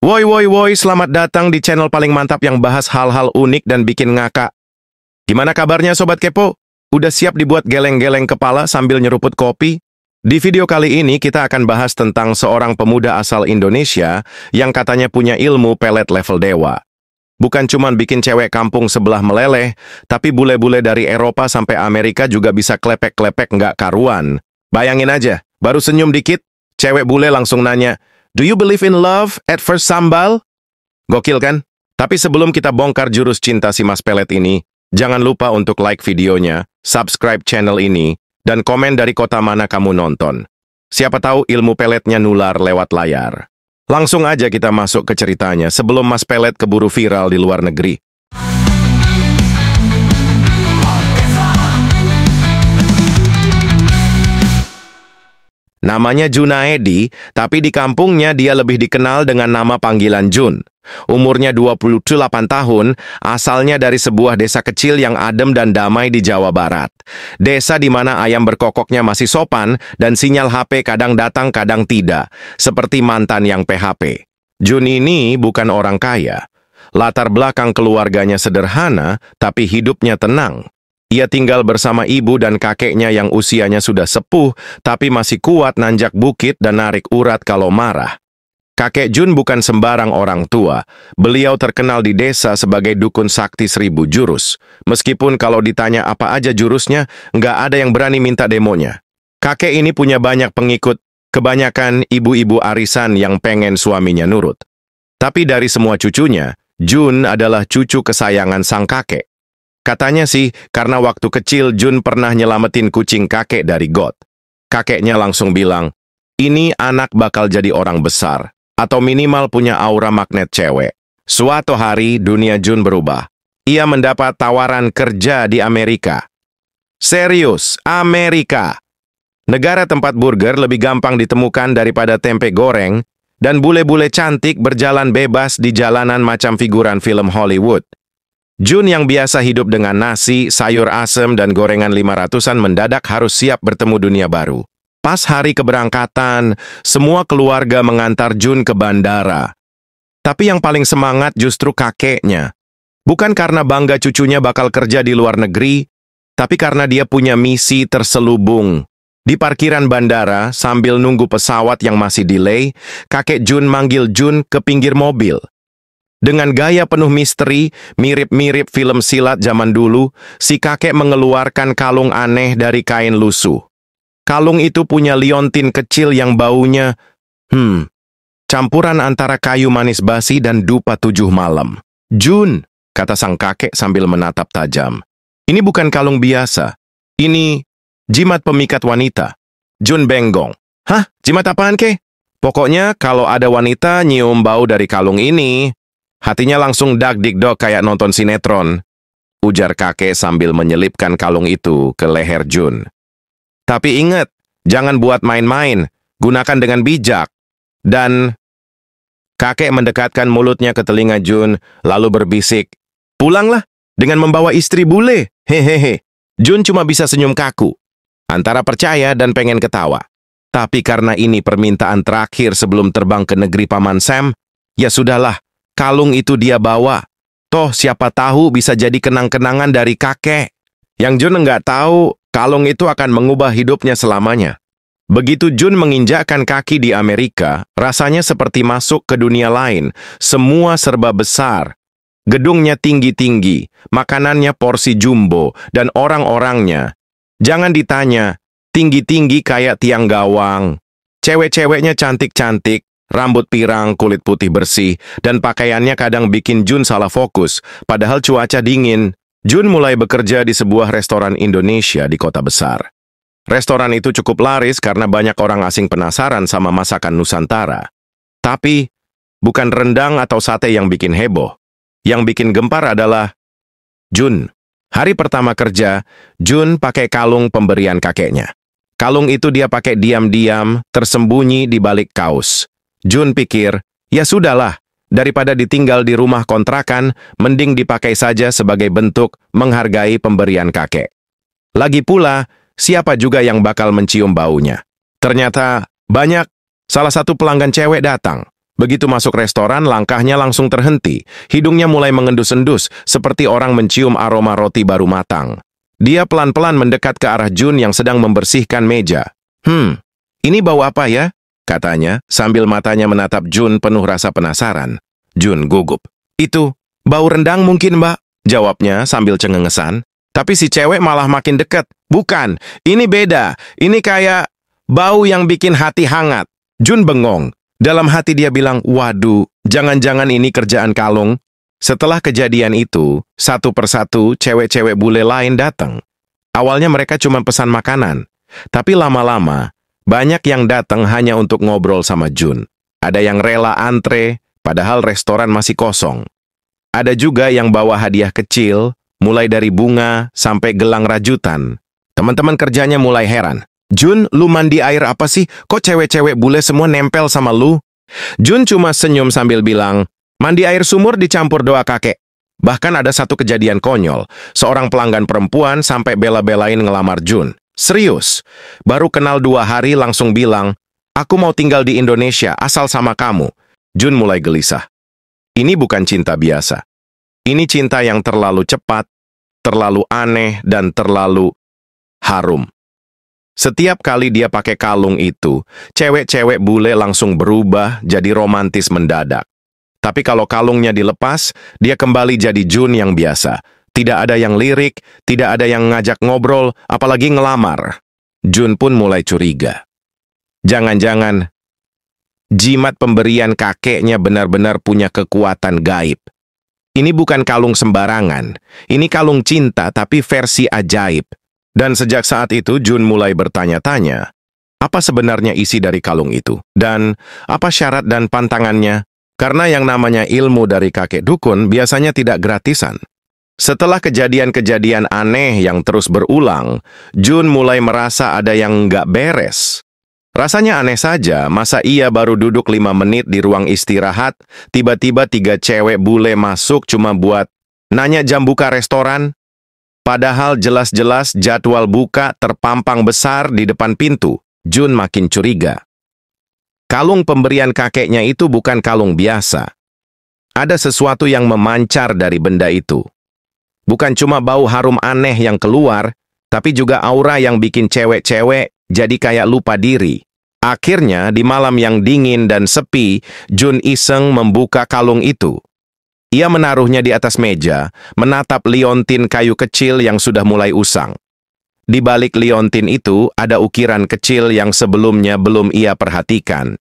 Woi woi woi, selamat datang di channel paling mantap yang bahas hal-hal unik dan bikin ngakak. Gimana kabarnya Sobat Kepo? Udah siap dibuat geleng-geleng kepala sambil nyeruput kopi? Di video kali ini kita akan bahas tentang seorang pemuda asal Indonesia yang katanya punya ilmu pelet level dewa. Bukan cuman bikin cewek kampung sebelah meleleh, tapi bule-bule dari Eropa sampai Amerika juga bisa klepek-klepek nggak karuan. Bayangin aja, baru senyum dikit, cewek bule langsung nanya, "Do you believe in love at first sambal?" Gokil kan? Tapi sebelum kita bongkar jurus cinta si Mas Pelet ini, jangan lupa untuk like videonya, subscribe channel ini, dan komen dari kota mana kamu nonton. Siapa tahu ilmu peletnya nular lewat layar. Langsung aja kita masuk ke ceritanya sebelum Mas Pelet keburu viral di luar negeri. Namanya Junaedi, tapi di kampungnya dia lebih dikenal dengan nama panggilan Jun. Umurnya 28 tahun, asalnya dari sebuah desa kecil yang adem dan damai di Jawa Barat. Desa di mana ayam berkokoknya masih sopan dan sinyal HP kadang datang kadang tidak, seperti mantan yang PHP. Jun ini bukan orang kaya. Latar belakang keluarganya sederhana, tapi hidupnya tenang. Ia tinggal bersama ibu dan kakeknya yang usianya sudah sepuh, tapi masih kuat nanjak bukit dan narik urat kalau marah. Kakek Jun bukan sembarang orang tua. Beliau terkenal di desa sebagai dukun sakti 1000 jurus. Meskipun kalau ditanya apa aja jurusnya, nggak ada yang berani minta demonya. Kakek ini punya banyak pengikut, kebanyakan ibu-ibu arisan yang pengen suaminya nurut. Tapi dari semua cucunya, Jun adalah cucu kesayangan sang kakek. Katanya sih, karena waktu kecil Jun pernah nyelamatin kucing kakek dari got. Kakeknya langsung bilang, ini anak bakal jadi orang besar, atau minimal punya aura magnet cewek. Suatu hari, dunia Jun berubah. Ia mendapat tawaran kerja di Amerika. Serius, Amerika! Negara tempat burger lebih gampang ditemukan daripada tempe goreng, dan bule-bule cantik berjalan bebas di jalanan macam figuran film Hollywood. Jun yang biasa hidup dengan nasi, sayur asem, dan gorengan 500-an mendadak harus siap bertemu dunia baru. Pas hari keberangkatan, semua keluarga mengantar Jun ke bandara. Tapi yang paling semangat justru kakeknya. Bukan karena bangga cucunya bakal kerja di luar negeri, tapi karena dia punya misi terselubung. Di parkiran bandara, sambil nunggu pesawat yang masih delay, kakek Jun manggil Jun ke pinggir mobil. Dengan gaya penuh misteri, mirip-mirip film silat zaman dulu, si kakek mengeluarkan kalung aneh dari kain lusuh. Kalung itu punya liontin kecil yang baunya, campuran antara kayu manis basi dan dupa 7 malam. Jun, kata sang kakek sambil menatap tajam. Ini bukan kalung biasa. Ini jimat pemikat wanita. Jun benggong. Hah? Jimat apaan, ke? Pokoknya kalau ada wanita nyium bau dari kalung ini, hatinya langsung dag-dig-dog kayak nonton sinetron, ujar kakek sambil menyelipkan kalung itu ke leher Jun. Tapi ingat, jangan buat main-main, gunakan dengan bijak. Dan kakek mendekatkan mulutnya ke telinga Jun, lalu berbisik, pulanglah dengan membawa istri bule, hehehe. Jun cuma bisa senyum kaku, antara percaya dan pengen ketawa. Tapi karena ini permintaan terakhir sebelum terbang ke negeri Paman Sam, ya sudahlah. Kalung itu dia bawa. Toh siapa tahu bisa jadi kenang-kenangan dari kakek. Yang Jun nggak tahu, kalung itu akan mengubah hidupnya selamanya. Begitu Jun menginjakkan kaki di Amerika, rasanya seperti masuk ke dunia lain. Semua serba besar. Gedungnya tinggi-tinggi, makanannya porsi jumbo, dan orang-orangnya. Jangan ditanya, tinggi-tinggi kayak tiang gawang. Cewek-ceweknya cantik-cantik. Rambut pirang, kulit putih bersih, dan pakaiannya kadang bikin Jun salah fokus. Padahal cuaca dingin, Jun mulai bekerja di sebuah restoran Indonesia di kota besar. Restoran itu cukup laris karena banyak orang asing penasaran sama masakan Nusantara. Tapi, bukan rendang atau sate yang bikin heboh. Yang bikin gempar adalah Jun. Hari pertama kerja, Jun pakai kalung pemberian kakeknya. Kalung itu dia pakai diam-diam, tersembunyi di balik kaos. Jun pikir, ya sudahlah, daripada ditinggal di rumah kontrakan, mending dipakai saja sebagai bentuk menghargai pemberian kakek. Lagi pula, siapa juga yang bakal mencium baunya? Ternyata, banyak. Salah satu pelanggan cewek datang. Begitu masuk restoran, langkahnya langsung terhenti. Hidungnya mulai mengendus-endus, seperti orang mencium aroma roti baru matang. Dia pelan-pelan mendekat ke arah Jun yang sedang membersihkan meja. Ini bau apa ya? Katanya, sambil matanya menatap Jun penuh rasa penasaran. Jun gugup. Itu, bau rendang mungkin, Mbak? Jawabnya sambil cengengesan. Tapi si cewek malah makin dekat. Bukan, ini beda. Ini kayak bau yang bikin hati hangat. Jun bengong. Dalam hati dia bilang, waduh, jangan-jangan ini kerjaan kalung. Setelah kejadian itu, satu persatu cewek-cewek bule lain datang. Awalnya mereka cuma pesan makanan. Tapi lama-lama, banyak yang datang hanya untuk ngobrol sama Jun. Ada yang rela antre, padahal restoran masih kosong. Ada juga yang bawa hadiah kecil, mulai dari bunga sampai gelang rajutan. Teman-teman kerjanya mulai heran. Jun, lu mandi air apa sih? Kok cewek-cewek bule semua nempel sama lu? Jun cuma senyum sambil bilang, mandi air sumur dicampur doa kakek. Bahkan ada satu kejadian konyol. Seorang pelanggan perempuan sampai bela-belain ngelamar Jun. Serius, baru kenal 2 hari langsung bilang, aku mau tinggal di Indonesia asal sama kamu. Jun mulai gelisah. Ini bukan cinta biasa. Ini cinta yang terlalu cepat, terlalu aneh, dan terlalu harum. Setiap kali dia pakai kalung itu, cewek-cewek bule langsung berubah jadi romantis mendadak. Tapi kalau kalungnya dilepas, dia kembali jadi Jun yang biasa. Tidak ada yang lirik, tidak ada yang ngajak ngobrol, apalagi ngelamar. Jun pun mulai curiga. Jangan-jangan jimat pemberian kakeknya benar-benar punya kekuatan gaib. Ini bukan kalung sembarangan. Ini kalung cinta tapi versi ajaib. Dan sejak saat itu Jun mulai bertanya-tanya, apa sebenarnya isi dari kalung itu? Dan apa syarat dan pantangannya? Karena yang namanya ilmu dari kakek dukun biasanya tidak gratisan. Setelah kejadian-kejadian aneh yang terus berulang, Jun mulai merasa ada yang nggak beres. Rasanya aneh saja, masa iya baru duduk 5 menit di ruang istirahat, tiba-tiba 3 cewek bule masuk cuma buat nanya jam buka restoran? Padahal jelas-jelas jadwal buka terpampang besar di depan pintu. Jun makin curiga. Kalung pemberian kakeknya itu bukan kalung biasa. Ada sesuatu yang memancar dari benda itu. Bukan cuma bau harum aneh yang keluar, tapi juga aura yang bikin cewek-cewek jadi kayak lupa diri. Akhirnya, di malam yang dingin dan sepi, Jun iseng membuka kalung itu. Ia menaruhnya di atas meja, menatap liontin kayu kecil yang sudah mulai usang. Di balik liontin itu, ada ukiran kecil yang sebelumnya belum ia perhatikan.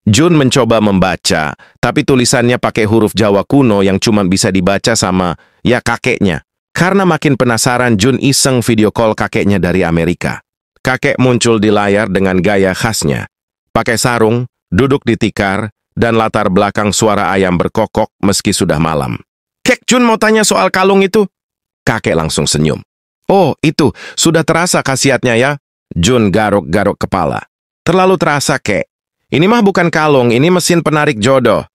Jun mencoba membaca, tapi tulisannya pakai huruf Jawa kuno yang cuma bisa dibaca sama, ya kakeknya. Karena makin penasaran, Jun iseng video call kakeknya dari Amerika. Kakek muncul di layar dengan gaya khasnya. Pakai sarung, duduk di tikar, dan latar belakang suara ayam berkokok meski sudah malam. Kek, Jun mau tanya soal kalung itu. Kakek langsung senyum. Oh, itu, sudah terasa khasiatnya ya? Jun garuk-garuk kepala. Terlalu terasa, Kek. Ini mah bukan kalung, ini mesin penarik jodoh.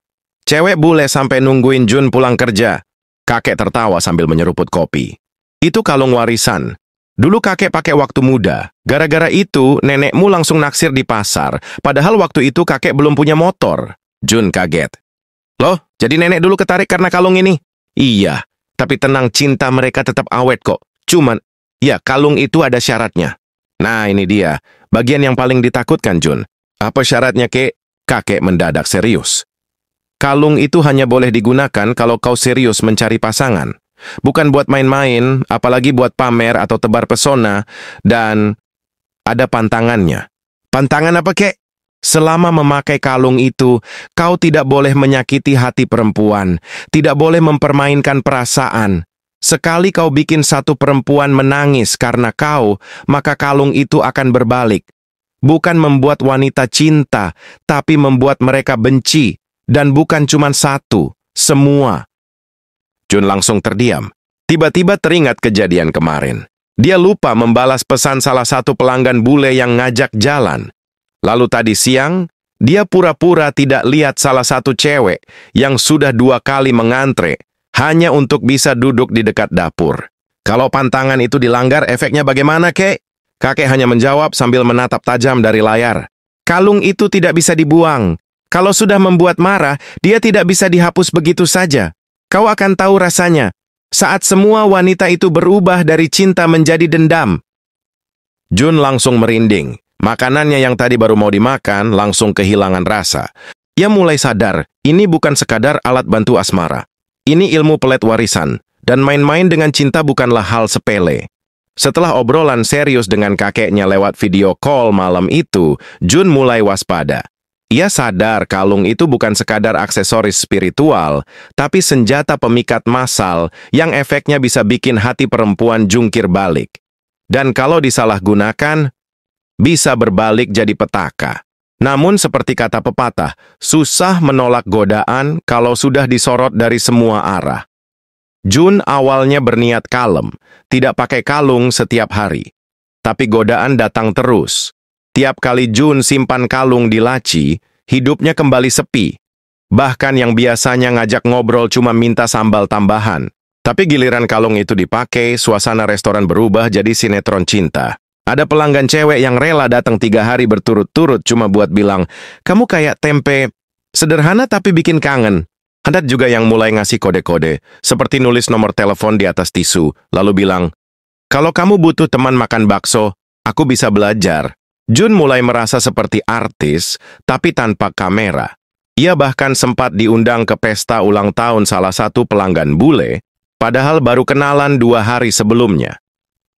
Cewek bule sampai nungguin Jun pulang kerja. Kakek tertawa sambil menyeruput kopi. Itu kalung warisan. Dulu kakek pakai waktu muda. Gara-gara itu, nenekmu langsung naksir di pasar. Padahal waktu itu kakek belum punya motor. Jun kaget. Loh, jadi nenek dulu ketarik karena kalung ini? Iya, tapi tenang, cinta mereka tetap awet kok. Cuman, ya kalung itu ada syaratnya. Nah, ini dia. Bagian yang paling ditakutkan, Jun. Apa syaratnya, Kek? Kakek mendadak serius. Kalung itu hanya boleh digunakan kalau kau serius mencari pasangan. Bukan buat main-main, apalagi buat pamer atau tebar pesona. Dan ada pantangannya. Pantangan apa, Kek? Selama memakai kalung itu, kau tidak boleh menyakiti hati perempuan. Tidak boleh mempermainkan perasaan. Sekali kau bikin satu perempuan menangis karena kau, maka kalung itu akan berbalik. Bukan membuat wanita cinta, tapi membuat mereka benci. Dan bukan cuma satu, semua. Jun langsung terdiam. Tiba-tiba teringat kejadian kemarin. Dia lupa membalas pesan salah satu pelanggan bule yang ngajak jalan. Lalu tadi siang, dia pura-pura tidak lihat salah satu cewek yang sudah 2 kali mengantre hanya untuk bisa duduk di dekat dapur. Kalau pantangan itu dilanggar, efeknya bagaimana, Kek? Kakek hanya menjawab sambil menatap tajam dari layar. Kalung itu tidak bisa dibuang. Kalau sudah membuat marah, dia tidak bisa dihapus begitu saja. Kau akan tahu rasanya saat semua wanita itu berubah dari cinta menjadi dendam. Jun langsung merinding. Makanannya yang tadi baru mau dimakan langsung kehilangan rasa. Ia mulai sadar, ini bukan sekadar alat bantu asmara. Ini ilmu pelet warisan, dan main-main dengan cinta bukanlah hal sepele. Setelah obrolan serius dengan kakeknya lewat video call malam itu, Jun mulai waspada. Ia sadar kalung itu bukan sekadar aksesoris spiritual, tapi senjata pemikat massal yang efeknya bisa bikin hati perempuan jungkir balik. Dan kalau disalahgunakan, bisa berbalik jadi petaka. Namun seperti kata pepatah, susah menolak godaan kalau sudah disorot dari semua arah. Jun awalnya berniat kalem, tidak pakai kalung setiap hari. Tapi godaan datang terus. Tiap kali Jun simpan kalung di laci, hidupnya kembali sepi. Bahkan yang biasanya ngajak ngobrol cuma minta sambal tambahan. Tapi giliran kalung itu dipakai, suasana restoran berubah jadi sinetron cinta. Ada pelanggan cewek yang rela datang 3 hari berturut-turut cuma buat bilang, "Kamu kayak tempe, sederhana tapi bikin kangen." Ada juga yang mulai ngasih kode-kode, seperti nulis nomor telepon di atas tisu, lalu bilang, "Kalau kamu butuh teman makan bakso, aku bisa belajar." Jun mulai merasa seperti artis, tapi tanpa kamera. Ia bahkan sempat diundang ke pesta ulang tahun salah satu pelanggan bule, padahal baru kenalan 2 hari sebelumnya.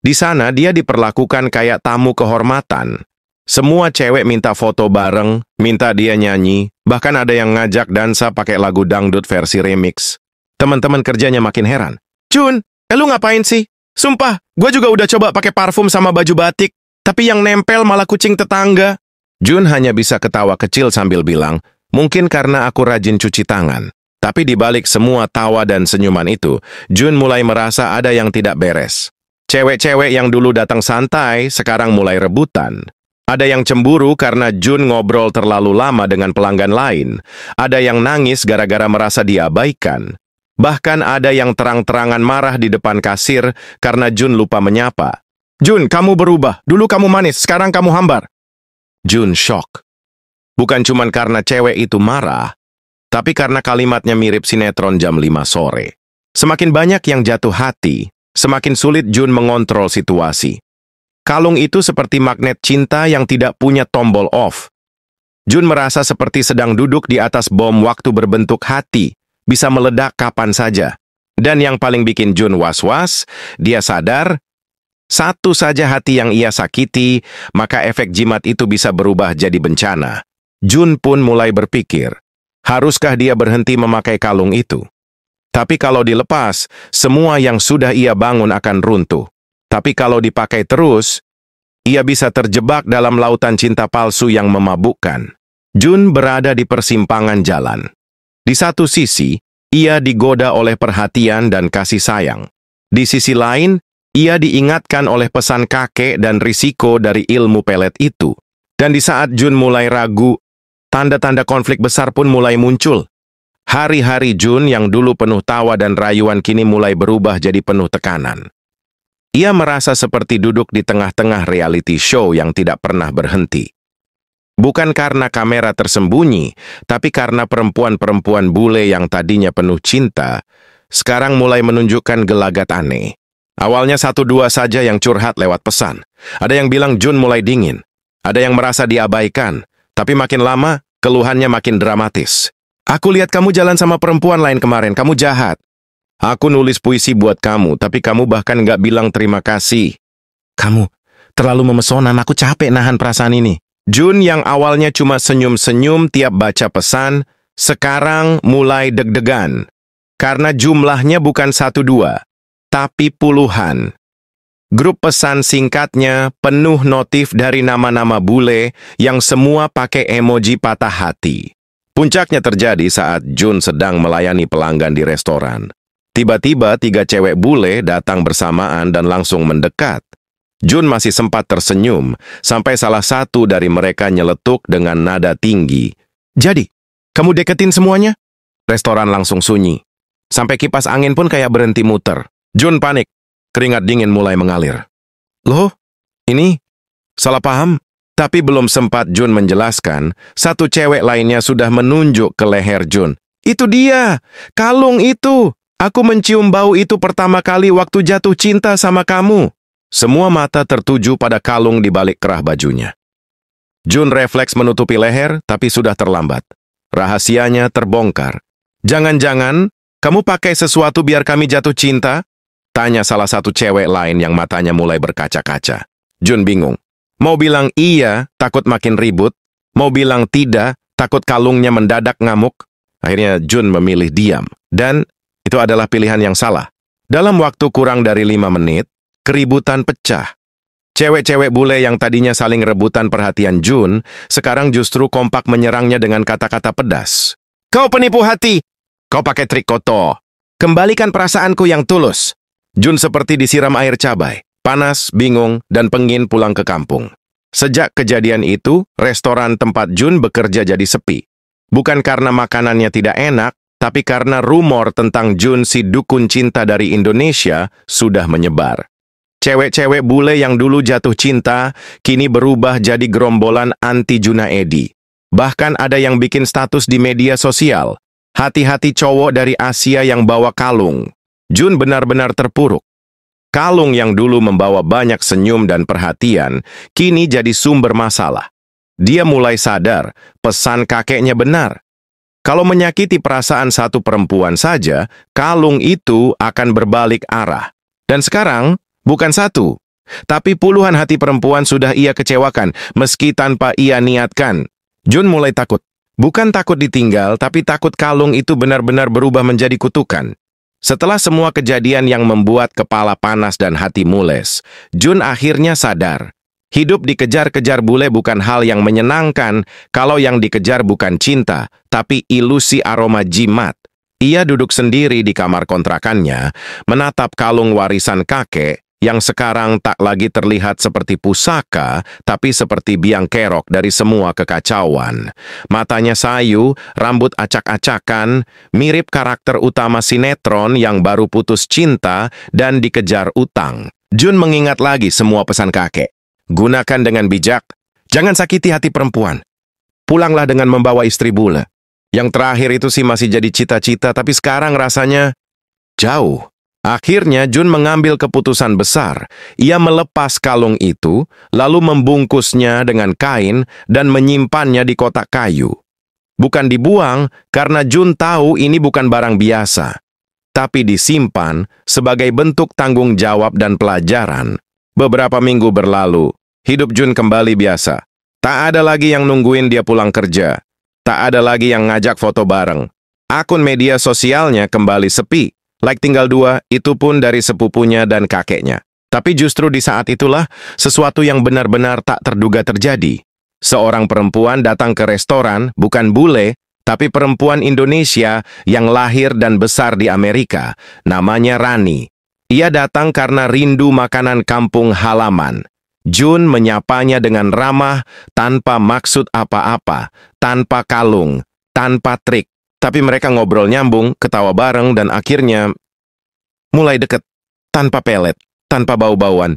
Di sana dia diperlakukan kayak tamu kehormatan. Semua cewek minta foto bareng, minta dia nyanyi, bahkan ada yang ngajak dansa pakai lagu dangdut versi remix. Teman-teman kerjanya makin heran. "Jun, lu ngapain sih? Sumpah, gue juga udah coba pakai parfum sama baju batik, tapi yang nempel malah kucing tetangga." Jun hanya bisa ketawa kecil sambil bilang, "Mungkin karena aku rajin cuci tangan." Tapi di balik semua tawa dan senyuman itu, Jun mulai merasa ada yang tidak beres. Cewek-cewek yang dulu datang santai, sekarang mulai rebutan. Ada yang cemburu karena Jun ngobrol terlalu lama dengan pelanggan lain. Ada yang nangis gara-gara merasa diabaikan. Bahkan ada yang terang-terangan marah di depan kasir karena Jun lupa menyapa. "Jun, kamu berubah. Dulu kamu manis, sekarang kamu hambar." Jun shock. Bukan cuma karena cewek itu marah, tapi karena kalimatnya mirip sinetron jam 5 sore. Semakin banyak yang jatuh hati, semakin sulit Jun mengontrol situasi. Kalung itu seperti magnet cinta yang tidak punya tombol off. Jun merasa seperti sedang duduk di atas bom waktu berbentuk hati, bisa meledak kapan saja. Dan yang paling bikin Jun was-was, dia sadar, satu saja hati yang ia sakiti, maka efek jimat itu bisa berubah jadi bencana. Jun pun mulai berpikir, haruskah dia berhenti memakai kalung itu? Tapi kalau dilepas, semua yang sudah ia bangun akan runtuh. Tapi kalau dipakai terus, ia bisa terjebak dalam lautan cinta palsu yang memabukkan. Jun berada di persimpangan jalan. Di satu sisi, ia digoda oleh perhatian dan kasih sayang. Di sisi lain, ia diingatkan oleh pesan kakek dan risiko dari ilmu pelet itu. Dan di saat Jun mulai ragu, tanda-tanda konflik besar pun mulai muncul. Hari-hari Jun yang dulu penuh tawa dan rayuan kini mulai berubah jadi penuh tekanan. Ia merasa seperti duduk di tengah-tengah reality show yang tidak pernah berhenti. Bukan karena kamera tersembunyi, tapi karena perempuan-perempuan bule yang tadinya penuh cinta, sekarang mulai menunjukkan gelagat aneh. Awalnya 1-2 saja yang curhat lewat pesan. Ada yang bilang Jun mulai dingin. Ada yang merasa diabaikan. Tapi makin lama, keluhannya makin dramatis. "Aku lihat kamu jalan sama perempuan lain kemarin, kamu jahat. Aku nulis puisi buat kamu, tapi kamu bahkan nggak bilang terima kasih. Kamu terlalu memesonan, aku capek nahan perasaan ini." Jun yang awalnya cuma senyum-senyum tiap baca pesan, sekarang mulai deg-degan. Karena jumlahnya bukan 1-2, tapi puluhan. Grup pesan singkatnya penuh notif dari nama-nama bule yang semua pakai emoji patah hati. Puncaknya terjadi saat Jun sedang melayani pelanggan di restoran. Tiba-tiba 3 cewek bule datang bersamaan dan langsung mendekat. Jun masih sempat tersenyum, sampai salah satu dari mereka nyeletuk dengan nada tinggi. "Jadi, kamu deketin semuanya?" Restoran langsung sunyi. Sampai kipas angin pun kayak berhenti muter. Jun panik. Keringat dingin mulai mengalir. "Loh, ini salah paham? Tapi belum sempat Jun menjelaskan, satu cewek lainnya sudah menunjuk ke leher Jun. Itu dia, kalung itu. Aku mencium bau itu pertama kali waktu jatuh cinta sama kamu. Semua mata tertuju pada kalung di balik kerah bajunya. Jun refleks menutupi leher, tapi sudah terlambat. Rahasianya terbongkar. Jangan-jangan, kamu pakai sesuatu biar kami jatuh cinta? Tanya salah satu cewek lain yang matanya mulai berkaca-kaca. Jun bingung. Mau bilang iya, takut makin ribut. Mau bilang tidak, takut kalungnya mendadak ngamuk. Akhirnya Jun memilih diam. Dan itu adalah pilihan yang salah. Dalam waktu kurang dari 5 menit, keributan pecah. Cewek-cewek bule yang tadinya saling rebutan perhatian Jun, sekarang justru kompak menyerangnya dengan kata-kata pedas. Kau penipu hati! Kau pakai trik kotor. Kembalikan perasaanku yang tulus. Jun seperti disiram air cabai. Panas, bingung, dan pengin pulang ke kampung. Sejak kejadian itu, restoran tempat Jun bekerja jadi sepi. Bukan karena makanannya tidak enak, tapi karena rumor tentang Jun si dukun cinta dari Indonesia sudah menyebar. Cewek-cewek bule yang dulu jatuh cinta, kini berubah jadi gerombolan anti Junaedi. Bahkan ada yang bikin status di media sosial. Hati-hati cowok dari Asia yang bawa kalung. Jun benar-benar terpuruk. Kalung yang dulu membawa banyak senyum dan perhatian, kini jadi sumber masalah. Dia mulai sadar, pesan kakeknya benar. Kalau menyakiti perasaan satu perempuan saja, kalung itu akan berbalik arah. Dan sekarang, bukan satu, tapi puluhan hati perempuan sudah ia kecewakan, meski tanpa ia niatkan. Jun mulai takut. Bukan takut ditinggal, tapi takut kalung itu benar-benar berubah menjadi kutukan. Setelah semua kejadian yang membuat kepala panas dan hati mules, Jun akhirnya sadar. Hidup dikejar-kejar bule bukan hal yang menyenangkan kalau yang dikejar bukan cinta, tapi ilusi aroma jimat. Ia duduk sendiri di kamar kontrakannya, menatap kalung warisan kakek yang sekarang tak lagi terlihat seperti pusaka, tapi seperti biang kerok dari semua kekacauan. Matanya sayu, rambut acak-acakan, mirip karakter utama sinetron yang baru putus cinta dan dikejar utang. Jun mengingat lagi semua pesan kakek. Gunakan dengan bijak, jangan sakiti hati perempuan. Pulanglah dengan membawa istri bule. Yang terakhir itu sih masih jadi cita-cita, tapi sekarang rasanya jauh. Akhirnya Jun mengambil keputusan besar. Ia melepas kalung itu, lalu membungkusnya dengan kain dan menyimpannya di kotak kayu. Bukan dibuang, karena Jun tahu ini bukan barang biasa. Tapi disimpan sebagai bentuk tanggung jawab dan pelajaran. Beberapa minggu berlalu, hidup Jun kembali biasa. Tak ada lagi yang nungguin dia pulang kerja. Tak ada lagi yang ngajak foto bareng. Akun media sosialnya kembali sepi. Like tinggal 2, itu pun dari sepupunya dan kakeknya. Tapi justru di saat itulah, sesuatu yang benar-benar tak terduga terjadi. Seorang perempuan datang ke restoran, bukan bule, tapi perempuan Indonesia yang lahir dan besar di Amerika. Namanya Rani. Ia datang karena rindu makanan kampung halaman. Jun menyapanya dengan ramah, tanpa maksud apa-apa, tanpa kalung, tanpa trik. Tapi mereka ngobrol nyambung, ketawa bareng, dan akhirnya mulai deket. Tanpa pelet, tanpa bau-bauan.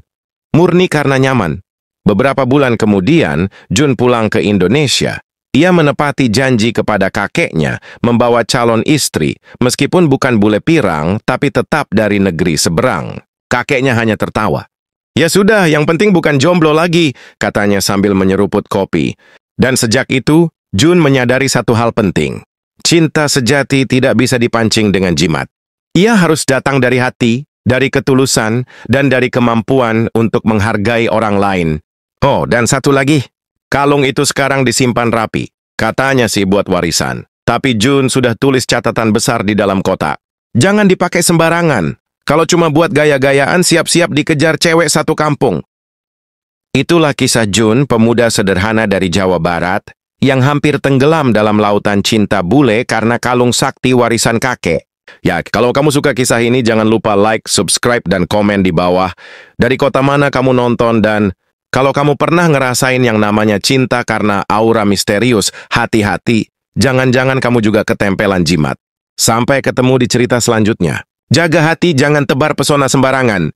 Murni karena nyaman. Beberapa bulan kemudian, Jun pulang ke Indonesia. Ia menepati janji kepada kakeknya, membawa calon istri, meskipun bukan bule pirang, tapi tetap dari negeri seberang. Kakeknya hanya tertawa. Ya sudah, yang penting bukan jomblo lagi, katanya sambil menyeruput kopi. Dan sejak itu, Jun menyadari satu hal penting. Cinta sejati tidak bisa dipancing dengan jimat. Ia harus datang dari hati, dari ketulusan, dan dari kemampuan untuk menghargai orang lain. Oh, dan satu lagi. Kalung itu sekarang disimpan rapi. Katanya sih buat warisan. Tapi Jun sudah tulis catatan besar di dalam kotak. Jangan dipakai sembarangan. Kalau cuma buat gaya-gayaan, siap-siap dikejar cewek satu kampung. Itulah kisah Jun, pemuda sederhana dari Jawa Barat, yang hampir tenggelam dalam lautan cinta bule karena kalung sakti warisan kakek. Ya, kalau kamu suka kisah ini, jangan lupa like, subscribe, dan komen di bawah. Dari kota mana kamu nonton, dan kalau kamu pernah ngerasain yang namanya cinta karena aura misterius, hati-hati. Jangan-jangan kamu juga ketempelan jimat. Sampai ketemu di cerita selanjutnya. Jaga hati, jangan tebar pesona sembarangan.